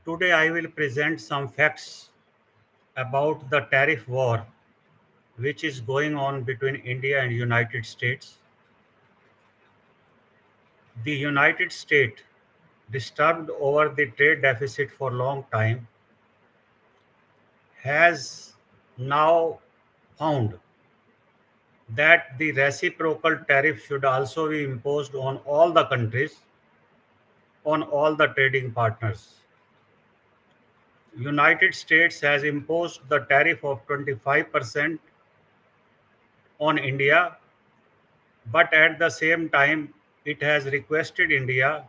Today I will present some facts about the tariff war which is going on between India and United States. The United States, disturbed over the trade deficit for a long time, has now found that the reciprocal tariff should also be imposed on all the countries, on all the trading partners. United States has imposed the tariff of 25% on India, but at the same time, it has requested India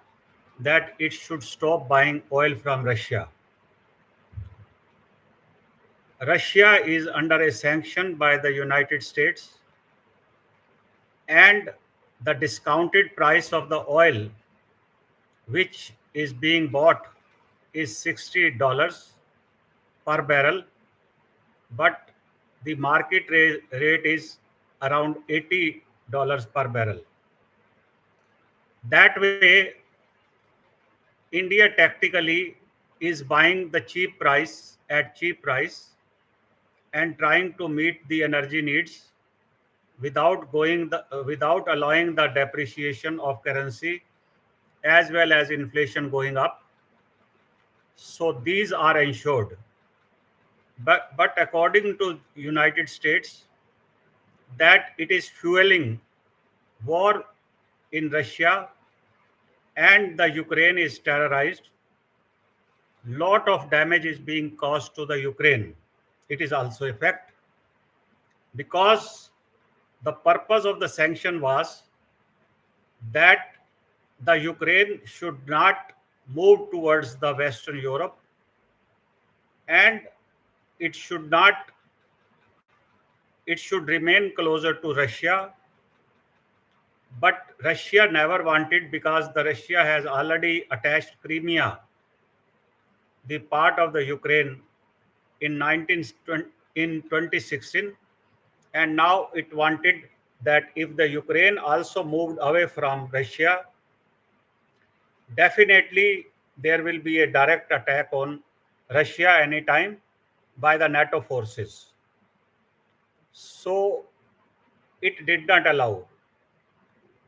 that it should stop buying oil from Russia. Russia is under a sanction by the United States, and the discounted price of the oil which is being bought is $60 per barrel, but the market rate is around $80 per barrel. That way, India tactically is buying the cheap price at cheap price and trying to meet the energy needs without allowing the depreciation of currency as well as inflation going up. So these are ensured. But according to United States, that it is fueling war in Russia and the Ukraine is terrorized. Lot of damage is being caused to the Ukraine. It is also a fact because the purpose of the sanction was that the Ukraine should not move towards the Western Europe and it should not it should remain closer to Russia. But Russia never wanted, because the Russia has already attached Crimea, the part of the Ukraine, in 2016, and now it wanted that if the Ukraine also moved away from Russia, definitely there will be a direct attack on Russia anytime by the NATO forces. So it did not allow.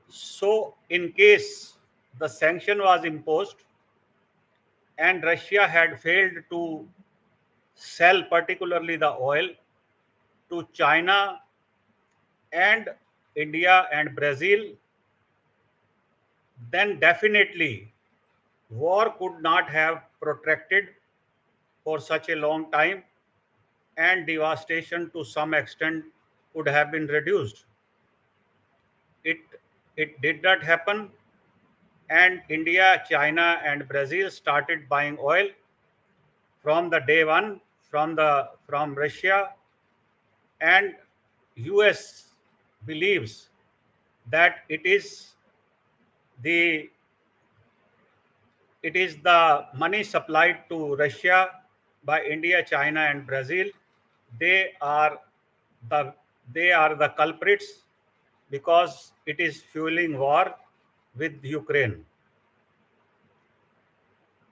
So in case the sanction was imposed and Russia had failed to sell particularly the oil to China and India and Brazil, then definitely war could not have protracted for such a long time and devastation to some extent could have been reduced. It, it did not happen, and India, China, and Brazil started buying oil from the day one from Russia, and US believes that the it is the money supplied to Russia by India, China, and Brazil. They are the they are the culprits because it is fueling war with Ukraine.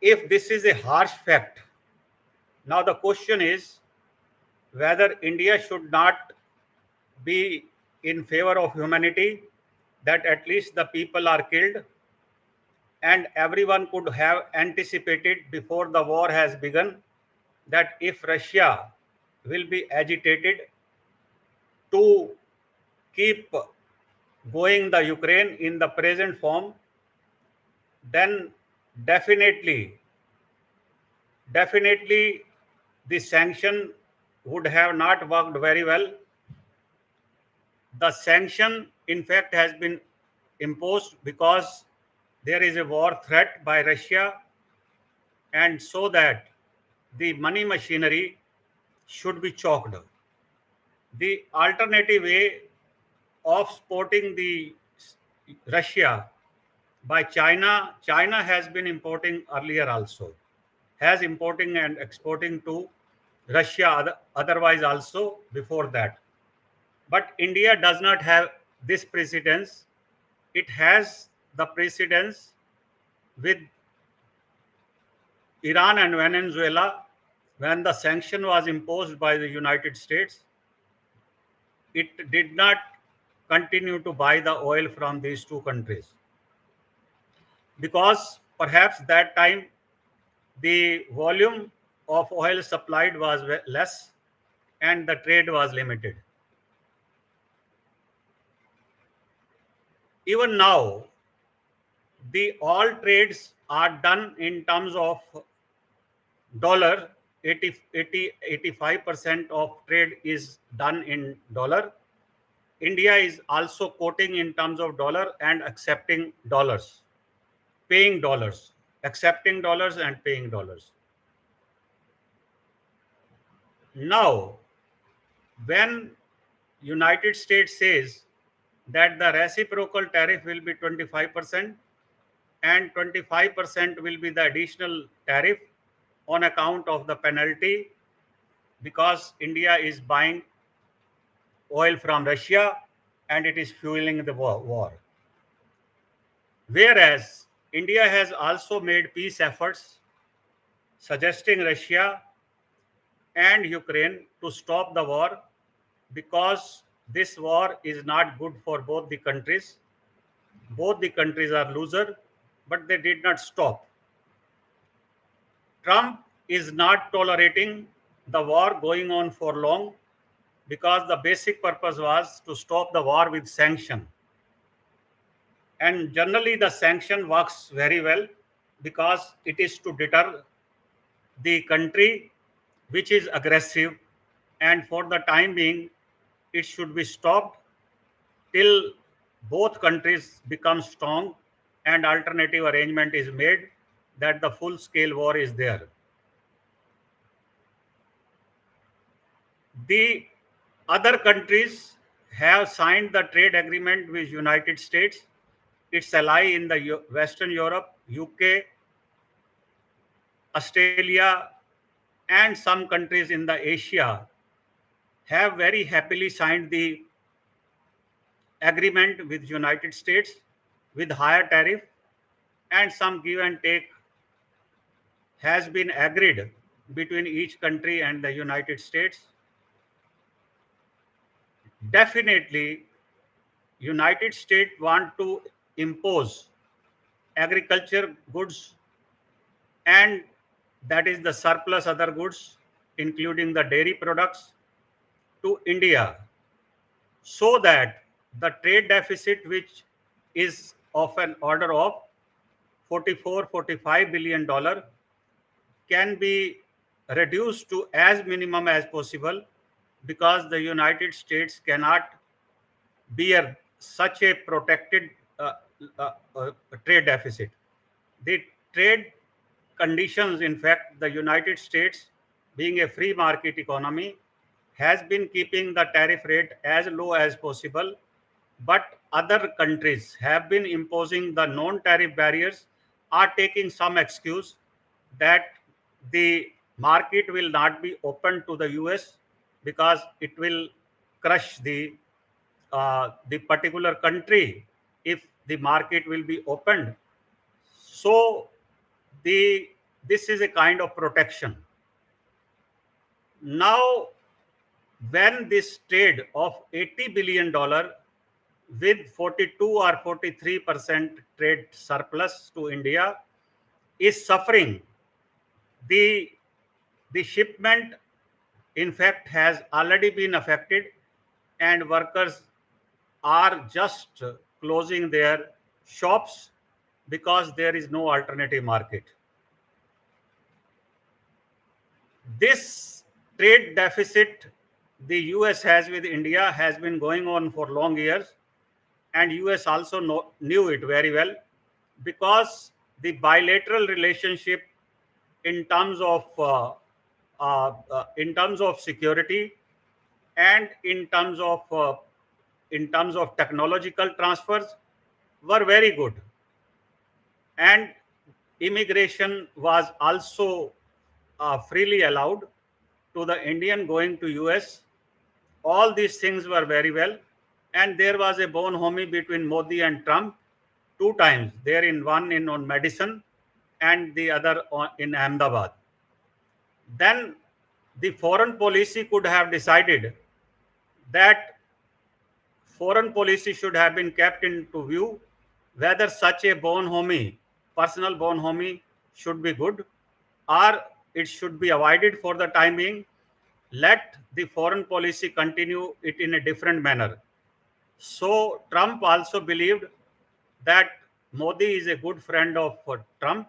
If this is a harsh fact, now the question is whether India should not be in favor of humanity, that at least the people are killed, and everyone could have anticipated before the war has begun that if Russia will be agitated to keep going the Ukraine in the present form, then definitely, definitely the sanction would have not worked very well. The sanction, in fact, has been imposed because there is a war threat by Russia, and so that the money machinery should be choked. The alternative way of supporting the Russia by China, China has been importing earlier also, has importing and exporting to Russia otherwise also before that. But India does not have this precedence. It has the precedence with Iran and Venezuela, when the sanction was imposed by the United States, it did not continue to buy the oil from these two countries because perhaps that time the volume of oil supplied was less and the trade was limited. Even now, the all trades are done in terms of dollar. 85% of trade is done in dollar. India is also quoting in terms of dollar and accepting dollars, paying dollars, accepting dollars and paying dollars. Now, when United States says that the reciprocal tariff will be 25% and 25% will be the additional tariff on account of the penalty because India is buying oil from Russia and it is fueling the war. Whereas India has also made peace efforts suggesting Russia and Ukraine to stop the war because this war is not good for both the countries. Both the countries are loser, but they did not stop. Trump is not tolerating the war going on for long because the basic purpose was to stop the war with sanction. And generally the sanction works very well because it is to deter the country which is aggressive, and for the time being it should be stopped till both countries become strong and alternative arrangement is made that the full scale war is there. The other countries have signed the trade agreement with United States, its ally in the Western Europe, UK, Australia, and some countries in the Asia have very happily signed the agreement with United States with higher tariff, and some give and take has been agreed between each country and the United States. Definitely, United States want to impose agriculture goods and that is the surplus other goods, including the dairy products, to India, so that the trade deficit, which is of an order of 44-45 billion dollar, can be reduced to as minimum as possible because the United States cannot bear such a protected uh, uh, uh, trade deficit. The trade conditions, in fact, the United States, being a free market economy, has been keeping the tariff rate as low as possible, but other countries have been imposing the non-tariff barriers, are taking some excuse that the market will not be open to the US because it will crush the particular country if the market will be opened. So the this is a kind of protection. Now, when this trade of 80 billion dollar with 42 or 43% trade surplus to India is suffering, the the shipment in fact has already been affected and workers are just closing their shops because there is no alternative market. This trade deficit the US has with India has been going on for long years, and US also knew it very well because the bilateral relationship in terms of security and in terms of technological transfers were very good, and immigration was also freely allowed to the Indian going to US. All these things were very well, and there was a bonhomie between Modi and Trump two times. There in one in on medicine, and the other in Ahmedabad. Then the foreign policy could have decided that foreign policy should have been kept into view whether such a bonhomie, personal bonhomie, should be good or it should be avoided for the time being. Let the foreign policy continue it in a different manner. So Trump also believed that Modi is a good friend of Trump,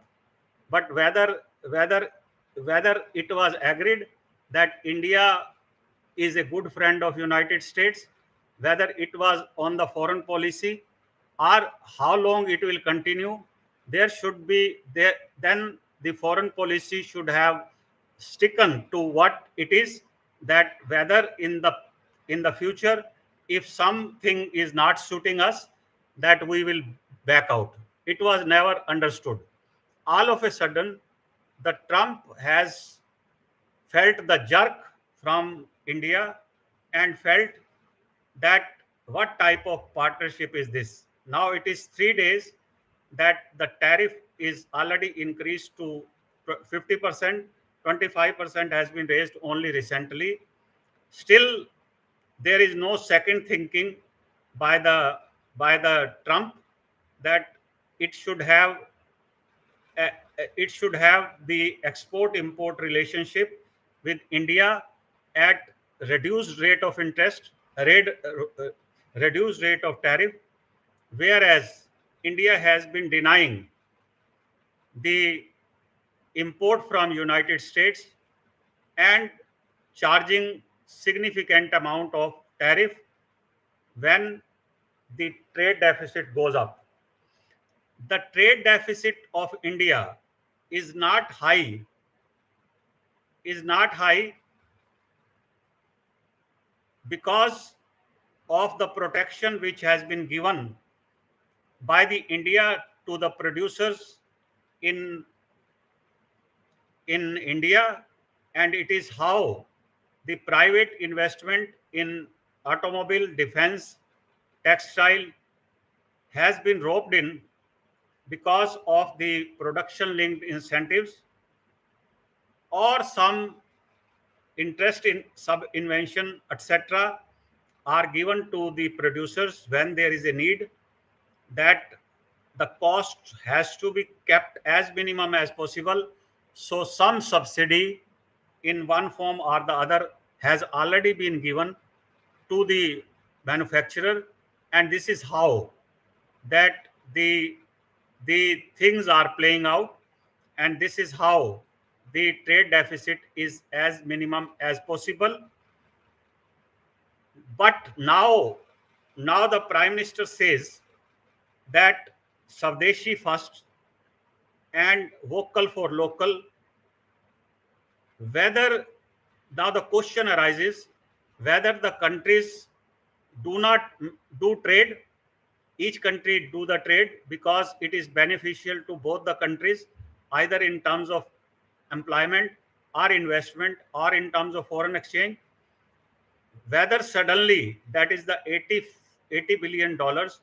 but whether whether it was agreed that India is a good friend of United States, whether it was on the foreign policy or how long it will continue, there should be there then the foreign policy should have sticken to what it is, that whether in the future if something is not suiting us, that we will back out. It was never understood. All of a sudden the Trump has felt the jerk from India and felt that what type of partnership is this? Now it is 3 days that the tariff is already increased to 50%, 25% has been raised only recently. Still, there is no second thinking by the Trump that it should have uh, it should have the export import relationship with India at reduced rate of interest, reduced rate of tariff, whereas India has been denying the import from United States and charging significant amount of tariff when the trade deficit goes up. The trade deficit of India is not high, is not high because of the protection which has been given by the India to the producers in India, and it is how the private investment in automobile, defense, textile has been roped in because of the production linked incentives or some interest in sub invention, etc., are given to the producers when there is a need, that the cost has to be kept as minimum as possible. So some subsidy in one form or the other has already been given to the manufacturer, and this is how that the things are playing out, and this is how the trade deficit is as minimum as possible. But now the prime minister says that Swadeshi first and vocal for local. Whether now the question arises whether the countries do not do trade, each country do the trade because it is beneficial to both the countries, either in terms of employment or investment or in terms of foreign exchange. Whether suddenly that is the 80 billion dollars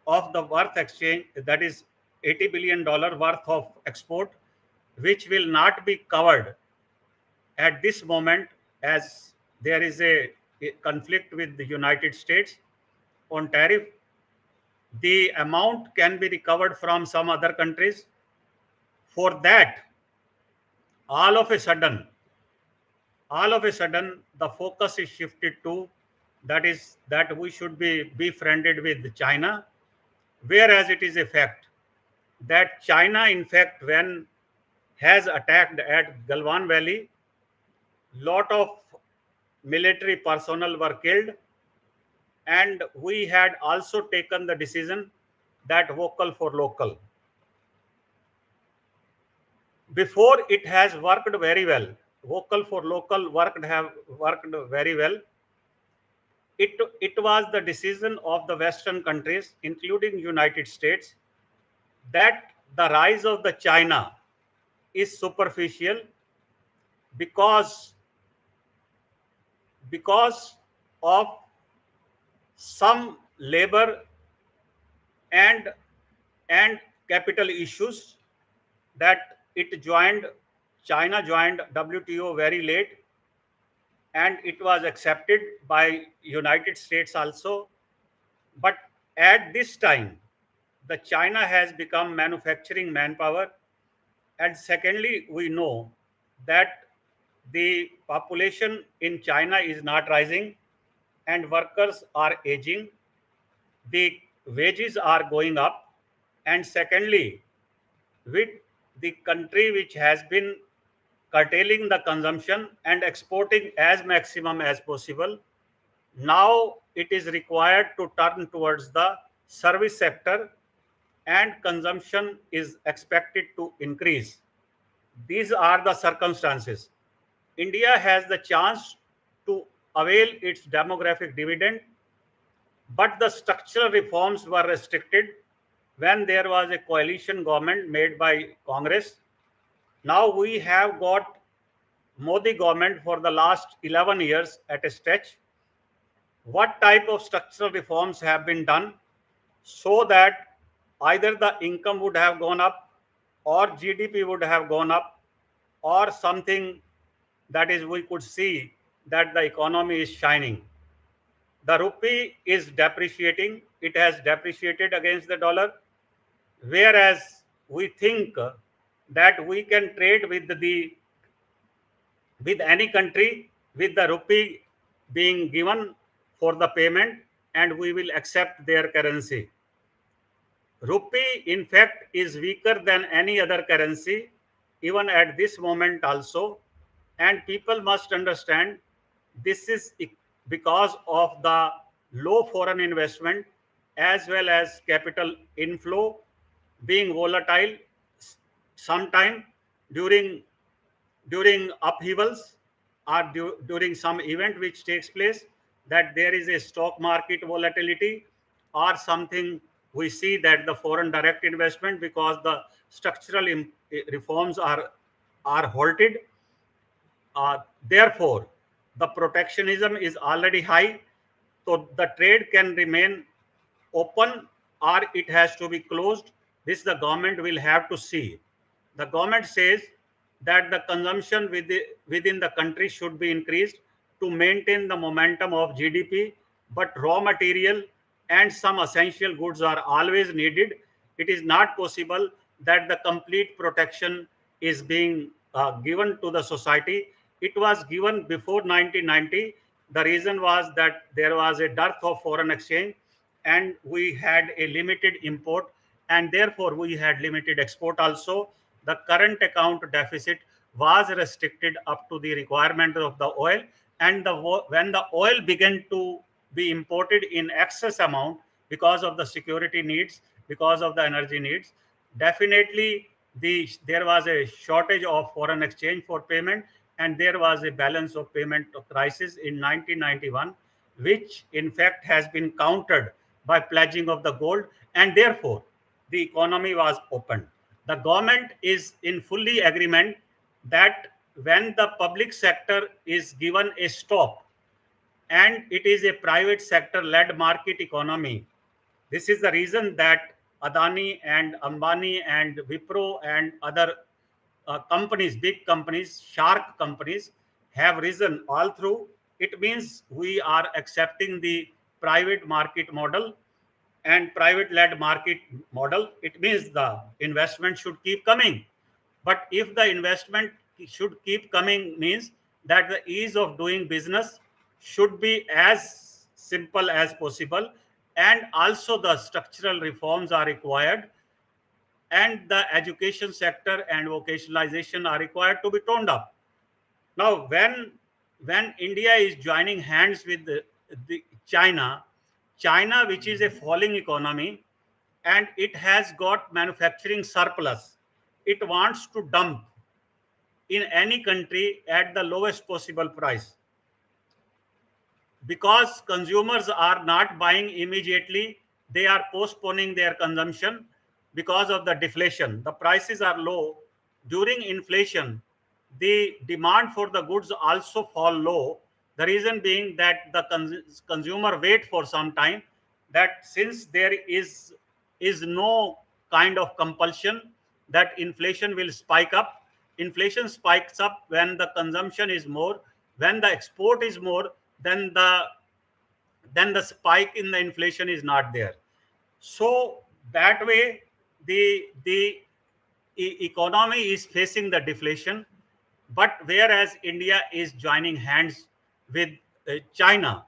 of the worth exchange, that is $80 billion worth of export, which will not be covered at this moment, as there is a conflict with the United States on tariff. The amount can be recovered from some other countries. For that, all of a sudden, the focus is shifted to, that is that we should be befriended with China, whereas it is a fact that China, in fact, when has attacked at Galwan Valley, lot of military personnel were killed, and we had also taken the decision that vocal for local. Before, it has worked very well. Vocal for local worked very well. It was the decision of the Western countries, including United States, that the rise of the China is superficial because because of some labor and and capital issues, that China joined WTO very late, and it was accepted by United States also. But at this time, the China has become manufacturing manpower. And secondly, we know that the population in China is not rising and workers are aging, the wages are going up. And secondly, with the country which has been curtailing the consumption and exporting as maximum as possible, now it is required to turn towards the service sector, and consumption is expected to increase. These are the circumstances. India has the chance to avail its demographic dividend, but the structural reforms were restricted when there was a coalition government made by Congress. Now we have got Modi government for the last 11 years at a stretch. What type of structural reforms have been done so that either the income would have gone up, or GDP would have gone up, or something, that is, we could see that the economy is shining. The rupee is depreciating. It has depreciated against the dollar, whereas we think that we can trade with any country with the rupee being given for the payment, and we will accept their currency. Rupee, in fact, is weaker than any other currency, even at this moment also. And people must understand this is because of the low foreign investment as well as capital inflow being volatile sometime during upheavals, or during some event which takes place, that there is a stock market volatility or something. We see that the foreign direct investment, because the structural reforms are halted, therefore the protectionism is already high, so the trade can remain open or it has to be closed. This the government will have to see. The government says that the consumption within the country should be increased to maintain the momentum of GDP, but raw material and some essential goods are always needed. It is not possible that the complete protection is being given to the society. It was given before 1990. The reason was that there was a dearth of foreign exchange and we had a limited import, and therefore we had limited export also. The current account deficit was restricted up to the requirement of the oil, and when the oil began to be imported in excess amount because of the security needs, because of the energy needs, definitely there was a shortage of foreign exchange for payment, and there was a balance of payment crisis in 1991, which in fact has been countered by pledging of the gold, and therefore the economy was opened. The government is in fully agreement that when the public sector is given a stop and it is a private sector led market economy, this is the reason that Adani and Ambani and Wipro and other companies, big companies, shark companies, have risen all through. It means we are accepting the private market model and private led market model. It means the investment should keep coming. But if the investment should keep coming, means that the ease of doing business should be as simple as possible, and also the structural reforms are required, and the education sector and vocationalization are required to be toned up. Now, when India is joining hands with the China, which is a falling economy, and it has got manufacturing surplus, it wants to dump in any country at the lowest possible price, because consumers are not buying immediately. They are postponing their consumption because of the deflation. The prices are low. During inflation, the demand for the goods also fall low. The reason being that the consumer wait for some time, that since there is no kind of compulsion, that inflation will spike up. Inflation spikes up when the consumption is more, when the export is more, then the spike in the inflation is not there. So that way, the economy is facing the deflation, but whereas India is joining hands with China.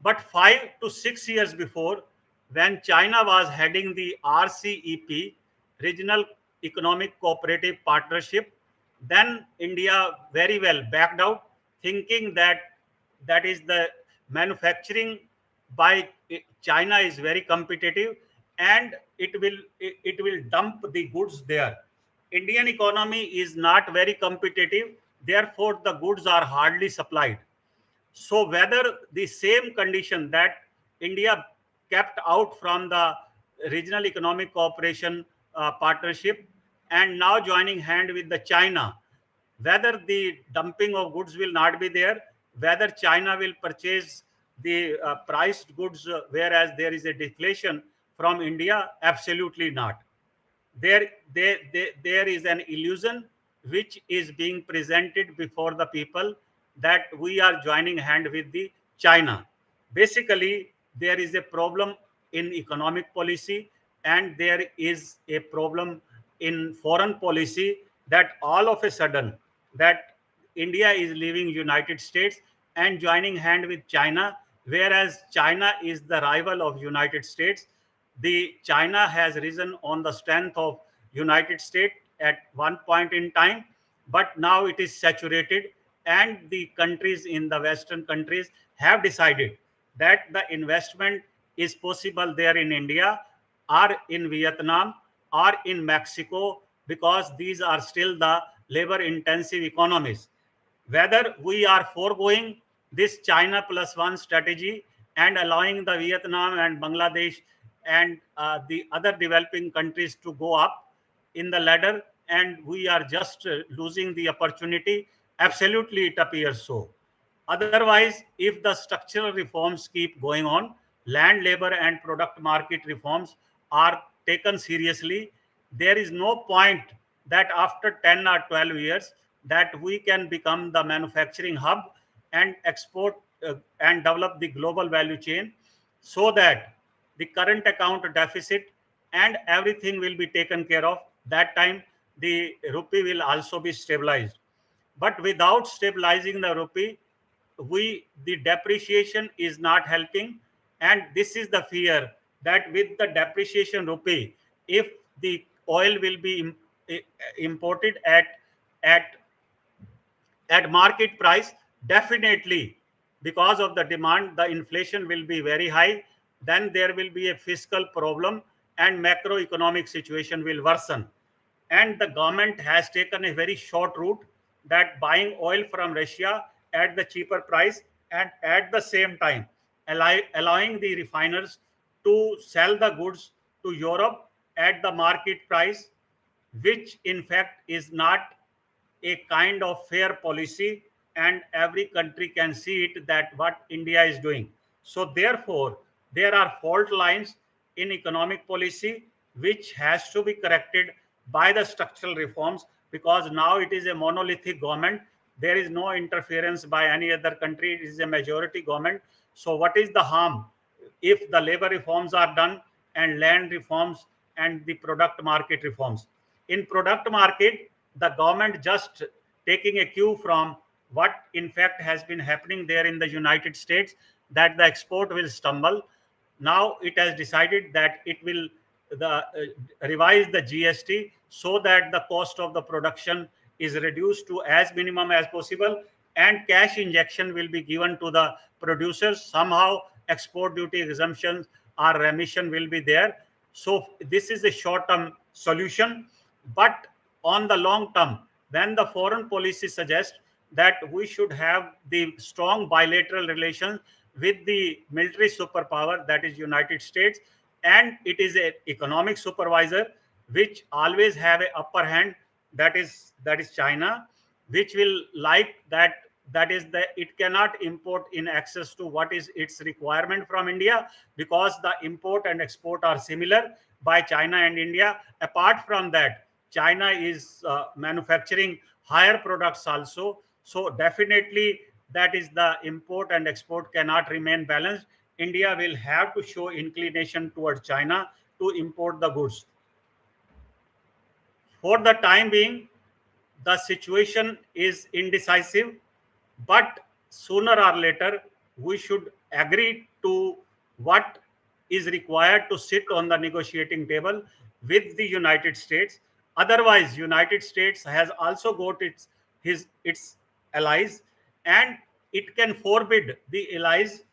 But 5 to 6 years before, when China was heading the RCEP, Regional Economic Cooperative Partnership, then India very well backed out, thinking that that is the manufacturing by China is very competitive, and it will dump the goods there. Indian economy is not very competitive, therefore the goods are hardly supplied. So whether the same condition that India kept out from the regional economic cooperation partnership and now joining hand with the China, whether the dumping of goods will not be there, whether China will purchase the priced goods, whereas there is a deflation from India, absolutely not. There is an illusion which is being presented before the people that we are joining hand with the China. Basically, there is a problem in economic policy, and there is a problem in foreign policy, that all of a sudden that India is leaving United States and joining hand with China, whereas China is the rival of United States. The China has risen on the strength of United States at one point in time, but now it is saturated, and the countries in the Western countries have decided that the investment is possible there in India or in Vietnam or in Mexico, because these are still the labor intensive economies. Whether we are foregoing this China plus one strategy and allowing the Vietnam and Bangladesh and the other developing countries to go up in the ladder, and we are just losing the opportunity, absolutely it appears so. Otherwise, if the structural reforms keep going on, land, labor, and product market reforms are taken seriously, there is no point that after 10 or 12 years that we can become the manufacturing hub and export and develop the global value chain, so that the current account deficit and everything will be taken care of. That time the rupee will also be stabilized. But without stabilizing the rupee, we the depreciation is not helping, and this is the fear that with the depreciation rupee, if the oil will be imported at at market price, definitely because of the demand the inflation will be very high, then there will be a fiscal problem and macroeconomic situation will worsen. And the government has taken a very short route, that buying oil from Russia at the cheaper price, and at the same time allowing the refiners to sell the goods to Europe at the market price, which in fact is not a kind of fair policy, and every country can see it that what India is doing. So therefore there are fault lines in economic policy which has to be corrected by the structural reforms, because now it is a monolithic government. There is no interference by any other country, it is a majority government. So what is the harm if the labor reforms are done, and land reforms, and the product market reforms? In product market, the government just taking a cue from what in fact has been happening there in the United States, that the export will stumble. Now it has decided that it will revise the GST, so that the cost of the production is reduced to as minimum as possible, and cash injection will be given to the producers. Somehow export duty exemptions or remission will be there. So this is a short term solution. But on the long term, when the foreign policy suggests that we should have the strong bilateral relations with the military superpower, that is United States, and it is an economic supervisor which always have a upper hand, that is China, which will like that, that is the it cannot import in excess to what is its requirement from India, because the import and export are similar by China and India. Apart from that, China is manufacturing higher products also. So definitely that is the import and export cannot remain balanced. India will have to show inclination towards China to import the goods. For the time being, the situation is indecisive, but sooner or later we should agree to what is required to sit on the negotiating table with the United States. Otherwise, United States has also got its allies, and it can forbid the allies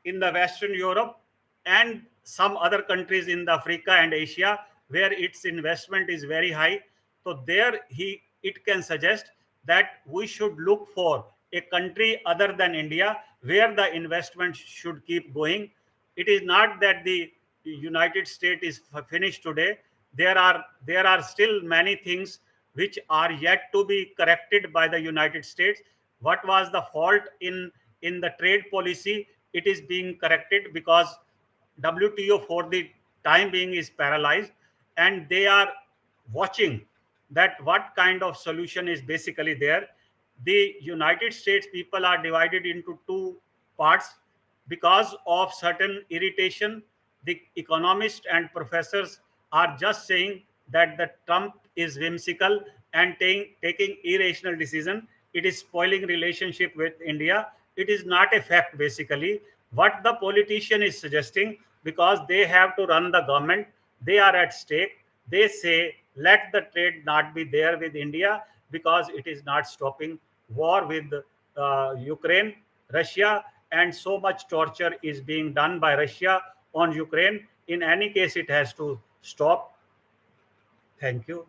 in the Western Europe and some other countries in the Africa and Asia where its investment is very high. So there it can suggest that we should look for a country other than India where the investment should keep going. It is not that the United States is finished today. There are still many things which are yet to be corrected by the United States. What was the fault in the trade policy? It is being corrected because WTO for the time being is paralyzed, and they are watching that what kind of solution is basically there. The United States people are divided into two parts because of certain irritation. The economists and professors are just saying that the Trump is whimsical and taking irrational decision. It is spoiling relationship with India. It is not a fact basically. What the politician is suggesting, because they have to run the government, they are at stake. They say let the trade not be there with India because it is not stopping war with Ukraine, Russia, and so much torture is being done by Russia on Ukraine. In any case, it has to stop. Thank you.